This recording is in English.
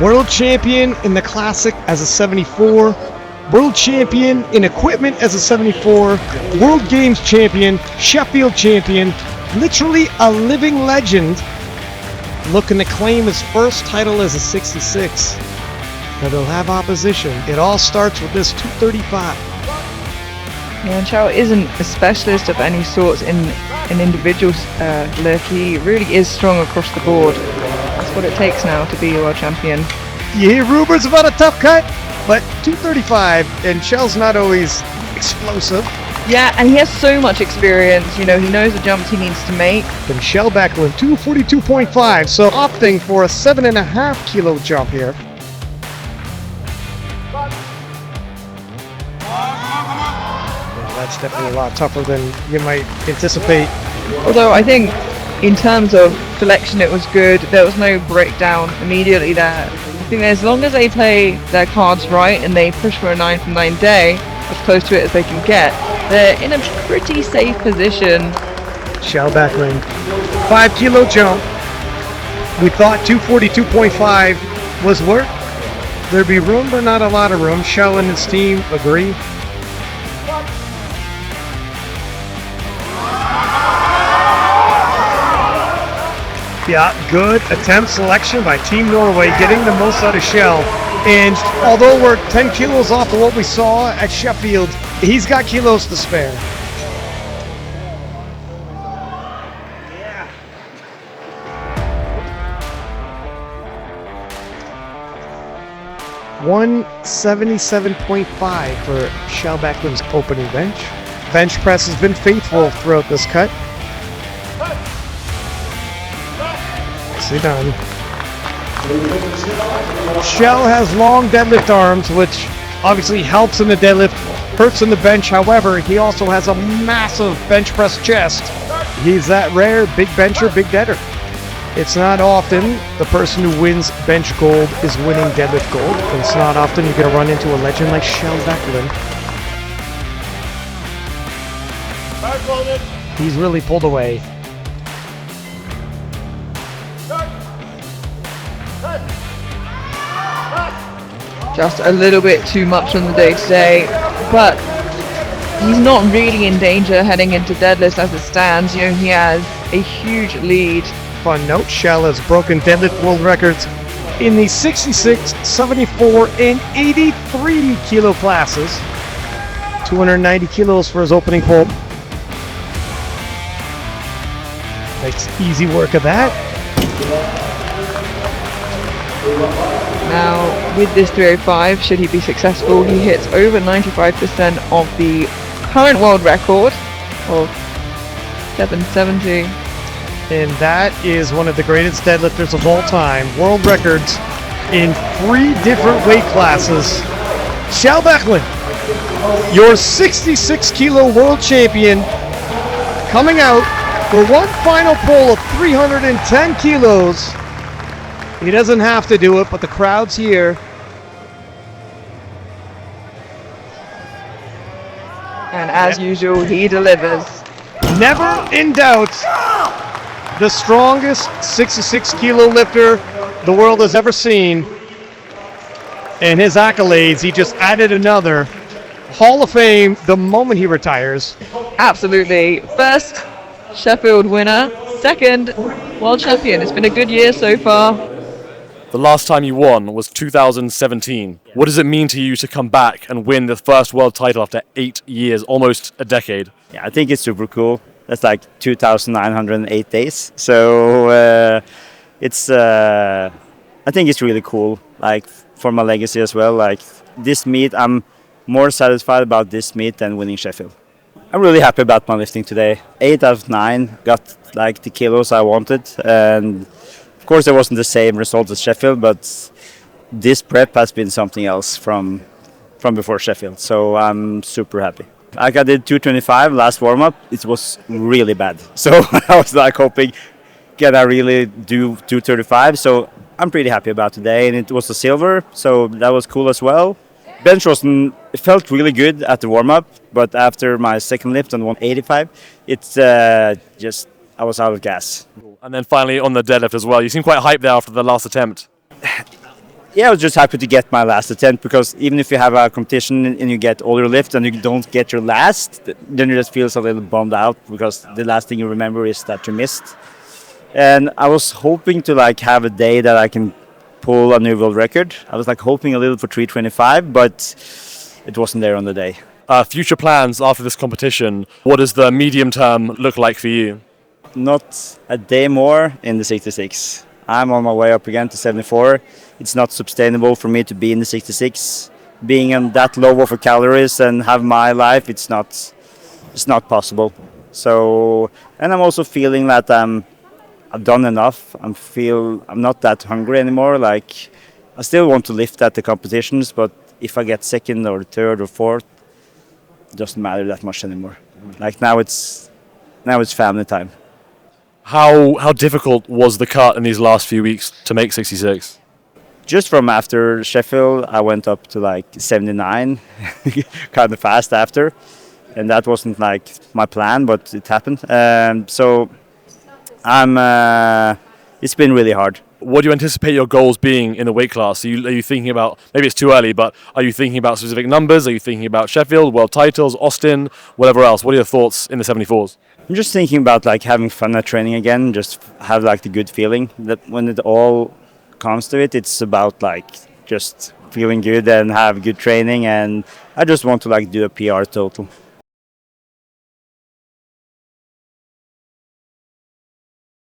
World champion in the classic as a 74. World champion in equipment as a 74. World Games champion. Sheffield champion. Literally a living legend. Looking to claim his first title as a 66. Now they'll have opposition. It all starts with this 235. Yeah, and Kjell isn't a specialist of any sorts in an individual lift. He really is strong across the board. That's what it takes now to be a world champion. You hear rumors about a tough cut, but 235, and Kjell's not always explosive. Yeah, and he has so much experience. You know, he knows the jumps he needs to make. And Kjell Bakkelund, 242.5, so opting for a 7.5 kilo jump here. That's definitely a lot tougher than you might anticipate. Although I think in terms of selection it was good. There was no breakdown immediately there. I think as long as they play their cards right and they push for a 9 from 9 day, as close to it as they can get, they're in a pretty safe position. Kjell Bakkelund, 5 kilo jump. We thought 242.5 was work. There'd be room, but not a lot of room. Kjell and his team agree. Yeah, good attempt selection by Team Norway, getting the most out of Kjell. And although we're 10 kilos off of what we saw at Sheffield, he's got kilos to spare. Yeah. $177.5 for Kjell Bakkelund's opening bench. Bench press has been faithful throughout this cut. Done. Kjell has long deadlift arms, which obviously helps in the deadlift, hurts in the bench. However, he also has a massive bench press chest. He's that rare big bencher, big deader. It's not often the person who wins bench gold is winning deadlift gold. It's not often you're going to run into a legend like Kjell Bakkelund. He's really pulled away. Just a little bit too much on the day today, but he's not really in danger heading into deadlift as it stands. You know, he has a huge lead. Fun note, Kjell has broken deadlift world records in the 66, 74, and 83 kilo classes. 290 kilos for his opening pull. Makes easy work of that. Now, with this 305, should he be successful, he hits over 95% of the current world record of 770. And that is one of the greatest deadlifters of all time. World records in 3 different weight classes. Kjell Bakkelund, your 66 kilo world champion, coming out for one final pull of 310 kilos. He doesn't have to do it, but the crowd's here. And as usual, he delivers. Never in doubt. The strongest 66 kilo lifter the world has ever seen. And his accolades, he just added another. Hall of Fame the moment he retires. Absolutely. First Sheffield winner, second world champion. It's been a good year so far. The last time you won was 2017. What does it mean to you to come back and win the first world title after 8 years, almost a decade? Yeah, I think it's super cool. That's like 2,908 days. So it's, I think it's really cool. Like for my legacy as well. Like this meet, I'm more satisfied about this meet than winning Sheffield. I'm really happy about my lifting today. 8 out of 9 got like the kilos I wanted, and of course, there wasn't the same result as Sheffield, but this prep has been something else from before Sheffield. So I'm super happy. Like I did 225 last warm-up. It was really bad. So I was like hoping, can I really do 235? So I'm pretty happy about today. And it was a silver, so that was cool as well. Bench wasn't, it felt really good at the warm-up, but after my second lift on 185, it's just, I was out of gas. And then finally on the deadlift as well. You seem quite hyped there after the last attempt. yeah, I was just happy to get my last attempt, because even if you have a competition and you get all your lift and you don't get your last, then you just feels a little bummed out, because the last thing you remember is that you missed. And I was hoping to like have a day that I can pull a new world record. I was like hoping a little for 325, but it wasn't there on the day. Future plans after this competition, what does the medium term look like for you? Not a day more in the 66. I'm on my way up again to 74. It's not sustainable for me to be in the 66. Being on that low of a calories and have my life, it's not possible. So, and I'm also feeling that I've done enough. I'm not that hungry anymore. Like, I still want to lift at the competitions, but if I get second or third or fourth, it doesn't matter that much anymore. Like now it's family time. How difficult was the cut in these last few weeks to make 66? Just from after Sheffield, I went up to like 79, kind of fast after, and that wasn't like my plan, but it happened. So it's been really hard. What do you anticipate your goals being in the weight class? Are you thinking about, maybe it's too early, but are you thinking about specific numbers? Are you thinking about Sheffield, world titles, Austin, whatever else? What are your thoughts in the 74s? I'm just thinking about like having fun at training again, just have like the good feeling that when it all comes to it, it's about like just feeling good and have good training, and I just want to like do a PR total.